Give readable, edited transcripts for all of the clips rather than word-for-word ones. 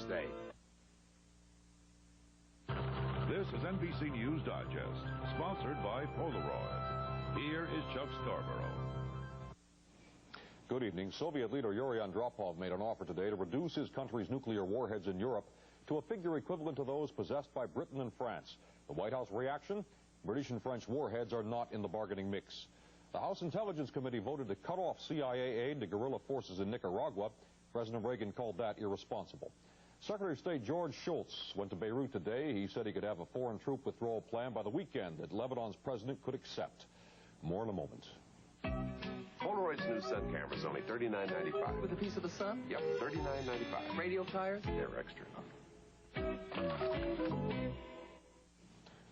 Day. This is NBC News Digest, sponsored by Polaroid. Here is Chuck Scarborough. Good evening. Soviet leader Yuri Andropov made an offer today to reduce his country's nuclear warheads in Europe to a figure equivalent to those possessed by Britain and France. The White House reaction? British and French warheads are not in the bargaining mix. The House Intelligence Committee voted to cut off CIA aid to guerrilla forces in Nicaragua. President Reagan called that irresponsible. Secretary of State George Shultz went to Beirut today. He said he could have a foreign troop withdrawal plan by the weekend that Lebanon's president could accept. More in a moment. Polaroid's new sun camera's only $39.95. With a piece of the sun? Yep, $39.95. Radio tires? They're extra.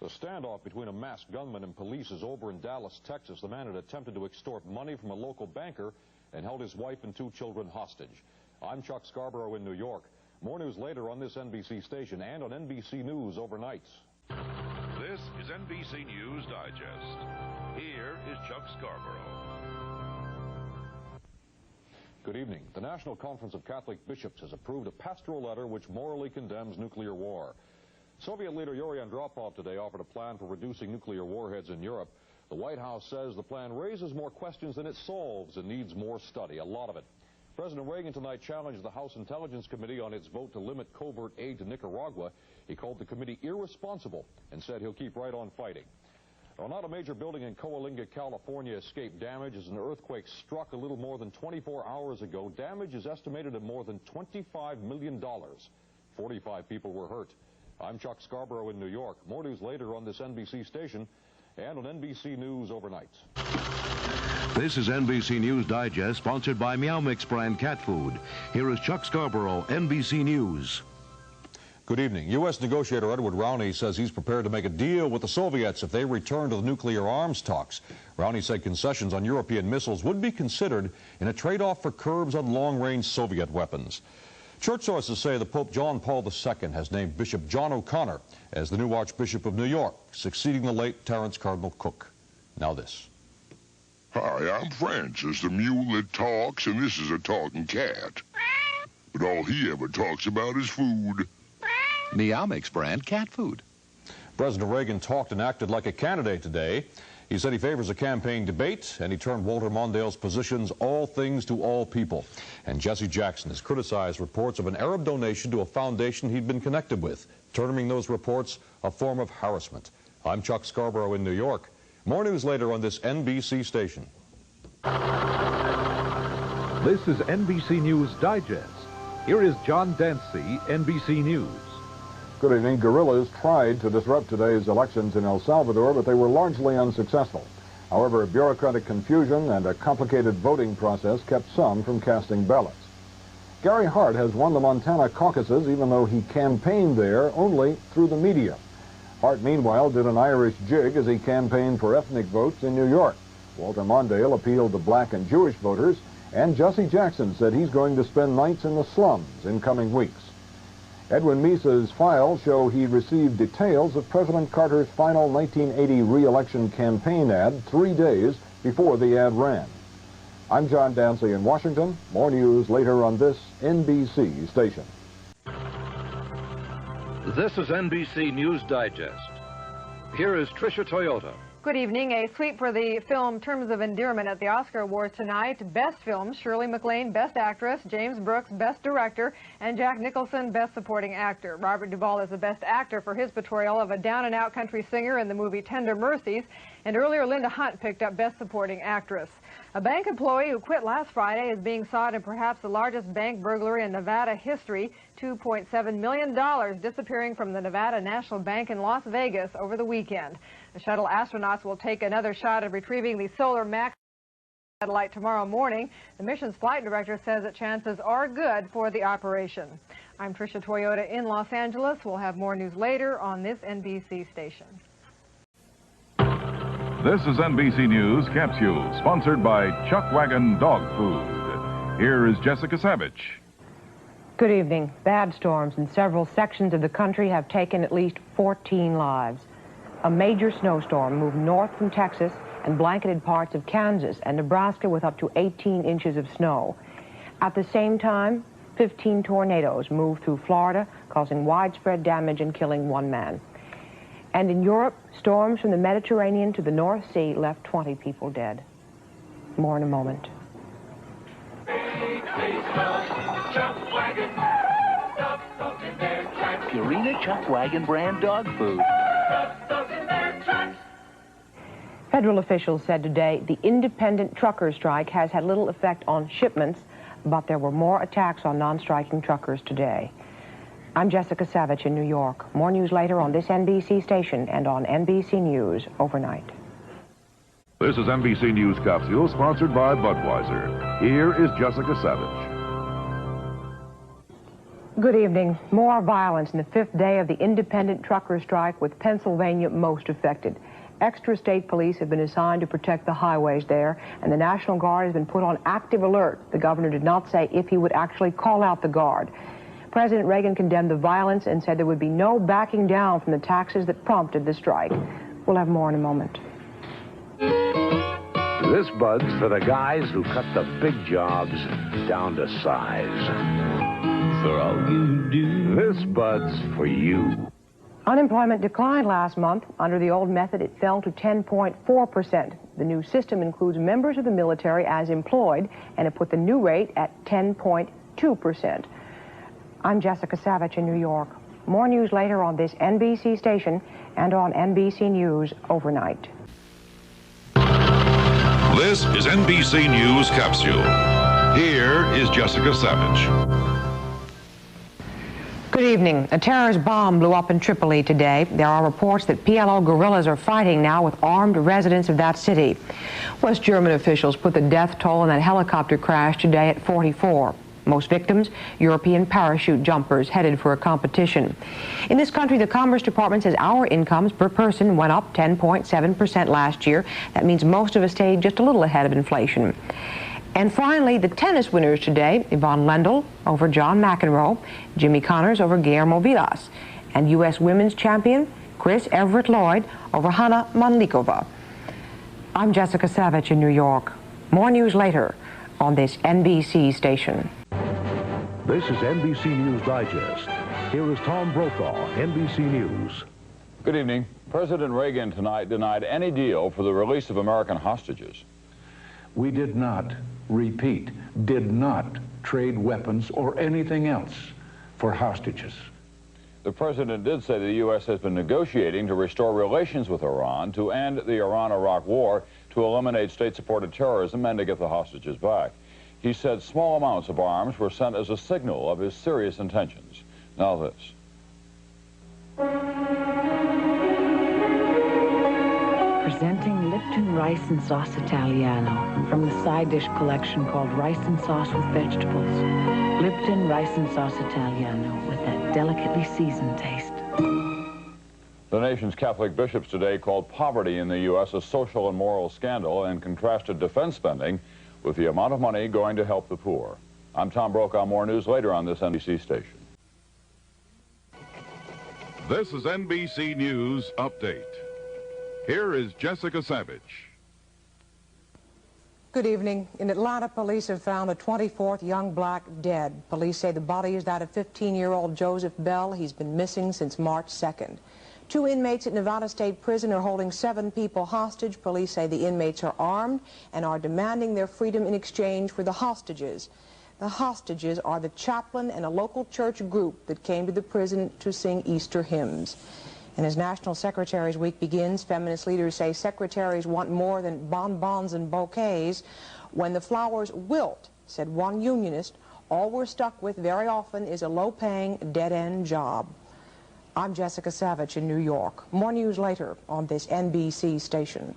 The standoff between a masked gunman and police is over in Dallas, Texas. The man had attempted to extort money from a local banker and held his wife and 2 children hostage. I'm Chuck Scarborough in New York. More news later on this NBC station and on NBC News overnight. This is NBC News Digest. Here is Chuck Scarborough. Good evening. The National Conference of Catholic Bishops has approved a pastoral letter which morally condemns nuclear war. Soviet leader Yuri Andropov today offered a plan for reducing nuclear warheads in Europe. The White House says the plan raises more questions than it solves and needs more study, a lot of it. President Reagan tonight challenged the House Intelligence Committee on its vote to limit covert aid to Nicaragua. He called the committee irresponsible and said he'll keep right on fighting. Well, not a major building in Coalinga, California escaped damage as an earthquake struck a little more than 24 hours ago. Damage is estimated at more than $25 million. 45 people were hurt. I'm Chuck Scarborough in New York. More news later on this NBC station and on NBC News overnight. This is NBC News Digest, sponsored by Meow Mix brand cat food. Here is Chuck Scarborough, NBC News. Good evening. U.S. negotiator Edward Rowney says he's prepared to make a deal with the Soviets if they return to the nuclear arms talks. Rowney said concessions on European missiles would be considered in a trade-off for curbs on long-range Soviet weapons. Church sources say that Pope John Paul II has named Bishop John O'Connor as the new Archbishop of New York, succeeding the late Terence Cardinal Cook. Now this. Hi, I'm Francis, the mule that talks, and this is a talking cat. But all he ever talks about is food. Meow Mix brand cat food. President Reagan talked and acted like a candidate today. He said he favors a campaign debate, and he turned Walter Mondale's positions all things to all people. And Jesse Jackson has criticized reports of an Arab donation to a foundation he'd been connected with, terming those reports a form of harassment. I'm Chuck Scarborough in New York. More news later on this NBC station. This is NBC News Digest. Here is John Dancy, NBC News. Good evening. Guerrillas tried to disrupt today's elections in El Salvador, but they were largely unsuccessful. However, bureaucratic confusion and a complicated voting process kept some from casting ballots. Gary Hart has won the Montana caucuses, even though he campaigned there only through the media. Hart, meanwhile, did an Irish jig as he campaigned for ethnic votes in New York. Walter Mondale appealed to black and Jewish voters, and Jesse Jackson said he's going to spend nights in the slums in coming weeks. Edwin Misa's files show he received details of President Carter's final 1980 re-election campaign ad 3 days before the ad ran. I'm John Dancy in Washington. More news later on this NBC station. This is NBC News Digest. Here is Tricia Toyota. Good evening. A sweep for the film Terms of Endearment at the Oscar Awards tonight. Best Film, Shirley MacLaine, Best Actress, James Brooks, Best Director, and Jack Nicholson, Best Supporting Actor. Robert Duvall is the Best Actor for his portrayal of a down-and-out country singer in the movie Tender Mercies, and earlier Linda Hunt picked up Best Supporting Actress. A bank employee who quit last Friday is being sought in perhaps the largest bank burglary in Nevada history, $2.7 million disappearing from the Nevada National Bank in Las Vegas over the weekend. The shuttle astronauts will take another shot at retrieving the Solar Max satellite tomorrow morning. The mission's flight director says that chances are good for the operation. I'm Tricia Toyota in Los Angeles. We'll have more news later on this NBC station. This is NBC News Capsule, sponsored by Chuck Wagon Dog Food. Here is Jessica Savage. Good evening. Bad storms in several sections of the country have taken at least 14 lives. A major snowstorm moved north from Texas and blanketed parts of Kansas and Nebraska with up to 18 inches of snow. At the same time, 15 tornadoes moved through Florida, causing widespread damage and killing 1 man. And in Europe, storms from the Mediterranean to the North Sea left 20 people dead. More in a moment. Purina Chuck Wagon brand dog food. Federal officials said today the independent trucker strike has had little effect on shipments, but there were more attacks on non-striking truckers today. I'm Jessica Savage in New York. More news later on this NBC station and on NBC News overnight. This is NBC News Capsule, sponsored by Budweiser. Here is Jessica Savage. Good evening. More violence in the 5th day of the independent trucker strike, with Pennsylvania most affected. Extra state police have been assigned to protect the highways there, and the National Guard has been put on active alert. The governor did not say if he would actually call out the Guard. President Reagan condemned the violence and said there would be no backing down from the taxes that prompted the strike. We'll have more in a moment. This bud's for the guys who cut the big jobs down to size. For all you do. This bud's for you. Unemployment declined last month. Under the old method, it fell to 10.4%. The new system includes members of the military as employed, and it put the new rate at 10.2%. I'm Jessica Savage in New York. More news later on this NBC station and on NBC News overnight. This is NBC News Capsule. Here is Jessica Savage. Good evening. A terrorist bomb blew up in Tripoli today. There are reports that PLO guerrillas are fighting now with armed residents of that city. West German officials put the death toll in that helicopter crash today at 44. Most victims, European parachute jumpers headed for a competition. In this country, the Commerce Department says our incomes per person went up 10.7% last year. That means most of us stayed just a little ahead of inflation. And finally, the tennis winners today: Yvonne Lendl over John McEnroe, Jimmy Connors over Guillermo Vilas, and U.S. women's champion Chris Everett Lloyd over Hana Manlikova. I'm Jessica Savage in New York. More news later on this NBC station. This is NBC News Digest. Here is Tom Brokaw, NBC News. Good evening. President Reagan tonight denied any deal for the release of American hostages. We did not, repeat, did not trade weapons or anything else for hostages. The president did say the U.S. has been negotiating to restore relations with Iran, to end the Iran-Iraq war, to eliminate state-supported terrorism, and to get the hostages back. He said small amounts of arms were sent as a signal of his serious intentions. Now this. Presenting Lipton Rice and Sauce Italiano from the side dish collection called Rice and Sauce with Vegetables. Lipton Rice and Sauce Italiano with that delicately seasoned taste. The nation's Catholic bishops today called poverty in the U.S. a social and moral scandal and contrasted defense spending with the amount of money going to help the poor. I'm Tom Brokaw. More news later on this NBC station. This is NBC News Update. Here is Jessica Savage. Good evening. In Atlanta, police have found a 24th young black dead. Police say the body is that of 15-year-old Joseph Bell. He's been missing since March 2nd. 2 inmates at Nevada State Prison are holding 7 people hostage. Police say the inmates are armed and are demanding their freedom in exchange for the hostages. The hostages are the chaplain and a local church group that came to the prison to sing Easter hymns. And as National Secretaries Week begins, feminist leaders say secretaries want more than bonbons and bouquets. When the flowers wilt, said one unionist, all we're stuck with very often is a low-paying, dead-end job. I'm Jessica Savage in New York. More news later on this NBC station.